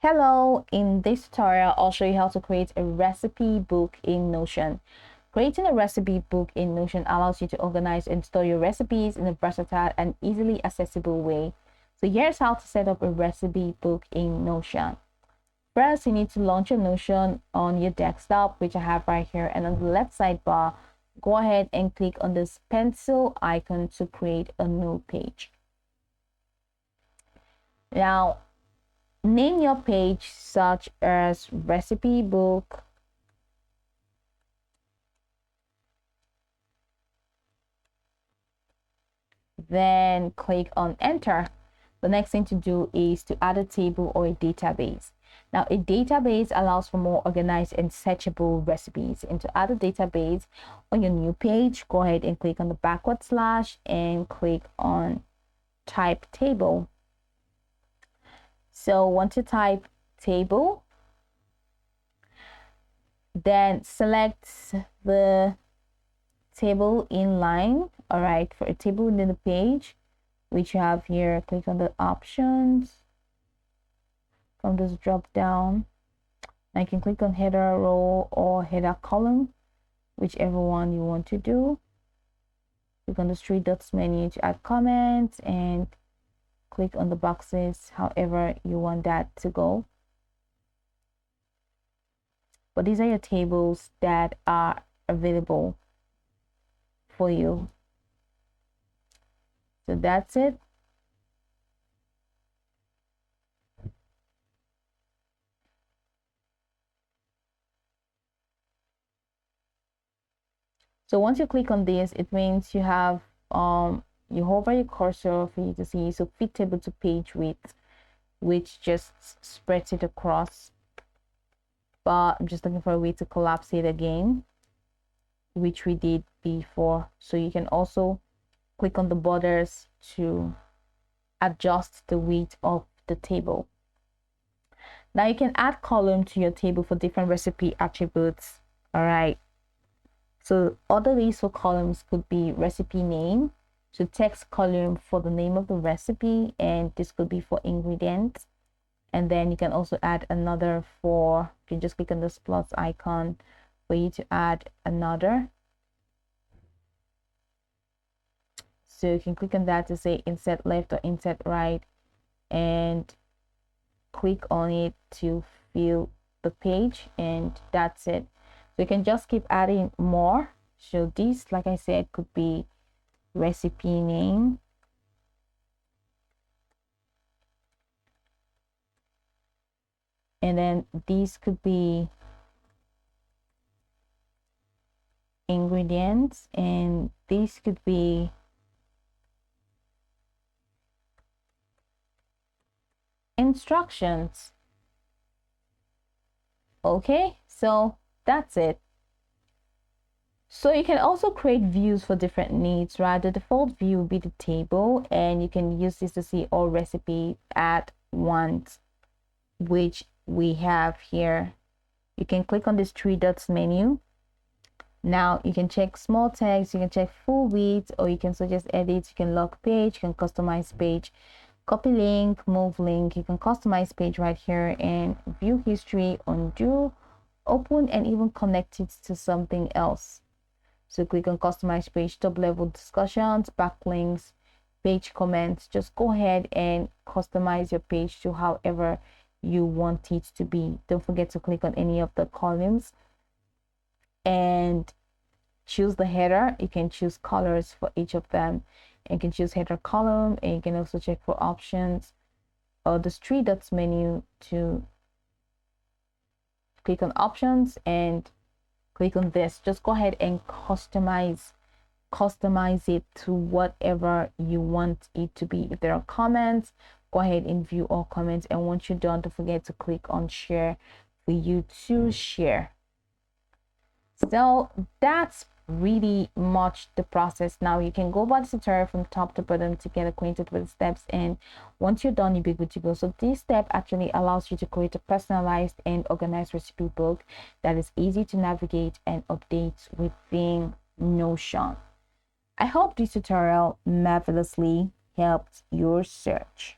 Hello, in this tutorial, I'll show you how to create a recipe book in Notion. Creating a recipe book in Notion allows you to organize and store your recipes in a versatile and easily accessible way. So here's how to set up a recipe book in Notion. First, you need to launch your Notion on your desktop, which I have right here, and on the left sidebar, go ahead and click on this pencil icon to create a new page. Now, name your page such as recipe book, then click on enter. The next thing to do is to add a table or a database. Now, a database allows for more organized and searchable recipes. And to add a database on your new page, go ahead and click on the backward slash and click on type table. So once you type table, then select the table in line. All right, for a table within the page, which you have here, click on the options from this drop down. Now you can click on header row or header column, whichever one you want to do. Click on the three dots menu to add comments and click on the boxes however you want that to go. But these are your tables that are available for you. So that's it. So once you click on this, it means you have you hover your cursor for you to see. So fit table to page width, which just spreads it across. But I'm just looking for a way to collapse it again, which we did before. So you can also click on the borders to adjust the width of the table. Now you can add column to your table for different recipe attributes. All right. So other ways for columns could be recipe name. So text column for the name of the recipe, and this could be for ingredients. And then you can also add another for, you can just click on this plus icon for you to add another. So you can click on that to say insert left or insert right, and click on it to fill the page, and that's it. So you can just keep adding more. So this, like I said, could be recipe name. And then these could be ingredients, and these could be instructions. Okay, so that's it. So you can also create views for different needs, right? The default view will be the table, and you can use this to see all recipes at once, which we have here. You can click on this three dots menu. Now you can check small text, you can check full width, or you can suggest edits. You can lock page, you can customize page, copy link, move link. You can customize page right here, and view history, undo, open, and even connect it to something else. So click on customize page, top level discussions, backlinks, page comments. Just go ahead and customize your page to however you want it to be. Don't forget to click on any of the columns and choose the header. You can choose colors for each of them, and you can choose header column, and you can also check for options or the three dots menu to click on options and click on this. Just go ahead and customize it to whatever you want it to be. If there are comments, go ahead and view all comments, and once you're done, don't forget to click on share for you to share. So that's really much the process. Now you can go by the tutorial from top to bottom to get acquainted with the steps, and once you're done, you'll be good to go. So this step actually allows you to create a personalized and organized recipe book that is easy to navigate and update within Notion. I hope this tutorial marvelously helped your search.